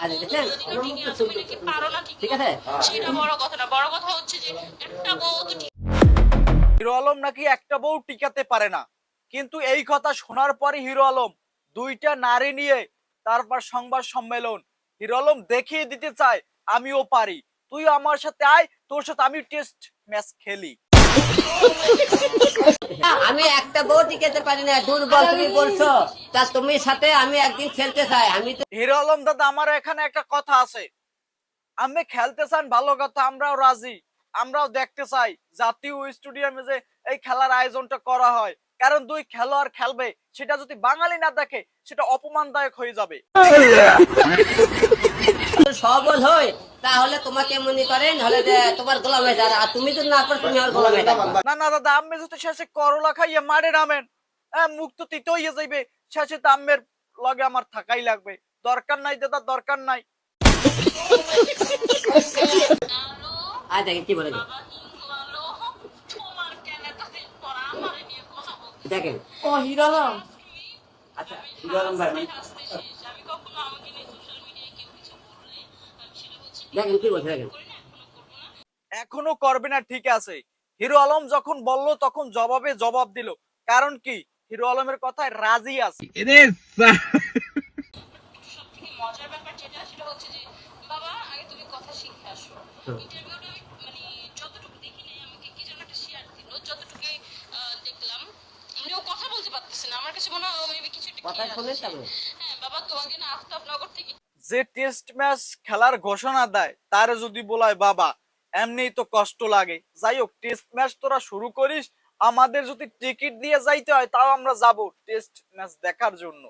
আরে দেখেন ঠিক আছে সেটা বড় কথা না, বড় কথা হচ্ছে যে একটা বউ তো হিরো আলম নাকি একটা বউ টিকাতে পারে না, কিন্তু এই কথা শোনার পরে হিরো আলম দুইটা নারী নিয়ে তারপর সংবাদ সম্মেলন। হিরো আলম দেখিয়ে দিতে চায় আমিও পারি, তুই আমার সাথে আয়, তোর সাথে আমি টেস্ট ম্যাচ খেলি। আমি একটা বউ টিকাতে পারি না, দুর্বল তুমি বলছো। তা তুমি সাথে আমি একদিন খেলতে চাই, আমি তো হিরো আলম দাদা, আমার এখানে একটা কথা আছে, আমি খেলতে চান ভালো কথা, আমরাও রাজি, আমরাও দেখতে চাই জাতীয় স্টেডিয়ামে যে এই খেলার আয়োজনটা করা হয়, কারণ দুই খেলোয়াড় খেলবে, সেটা যদি বাঙালি না দেখে সেটা অপমানদায়ক হয়ে যাবে। সবল হই, তাহলে তোমাকে মনে করেন হলে যে তোমার গোলাম হয়ে যাবে, আর তুমি যদি না পারো তুমি আমার গোলাম হয়ে যাবে। না না দাদা, আমি যদি শেষে করলা খাইয়ে মারে নামেন, মুখ তো তিতো হয়ে যাইবে, শেষে তো আমের লগে আমার থাকাই লাগবে। দরকার নাই দাদা, দরকার নাই। আর দেখেন কি বলে বাবা হিন্দু আলো তোমার কেন এতদিন পর আমারে নিয়ে কথা বলতে দেখেন। ও হিরো আলম, আচ্ছা হিরো আলম ভাই হাসতে শেষ। আমি কখনো আমাকে নিয়ে সোশ্যাল মিডিয়ায় কেউ কিছু বললে আমি সেটা হচ্ছে দেখেন কি বলছে দেখেন। করি না, এখনো করবো না। এখনো করবে না, ঠিক আছে। হিরো আলম যখন বললো তখন জবাবে জবাব দিল, কারণ কি হিরো আলমের কথায় রাজি আছে। সবথেকে মজার ব্যাপার যেটা সেটা হচ্ছে যে বাবা আগে তুমি কথা শিখে আসো। ইন্টারভিউটা আমি মানে যতটুকু দেখি নাই, আমাকে কি যেন একটা শেয়ার দিল, যতটুকু দেখলাম মানে ও কথা বলতে পারতেছে না, আমার কাছে মনে হয় মেবি কিছু একটা কথা খেয়ে শুনে আসছে। তারপরে হ্যাঁ বাবা, তোমাকে না আফতাবনগর থেকে যে টেস্ট ম্যাচ খেলার ঘোষণা দেয় তারে যদি বলায় বাবা, এমনিই তো কষ্ট লাগে, যাই হোক টেস্ট ম্যাচ তোরা শুরু করিস, আমাদের যদি টিকিট দিয়ে যাইতে হয় তাও আমরা যাব টেস্ট ম্যাচ দেখার জন্য।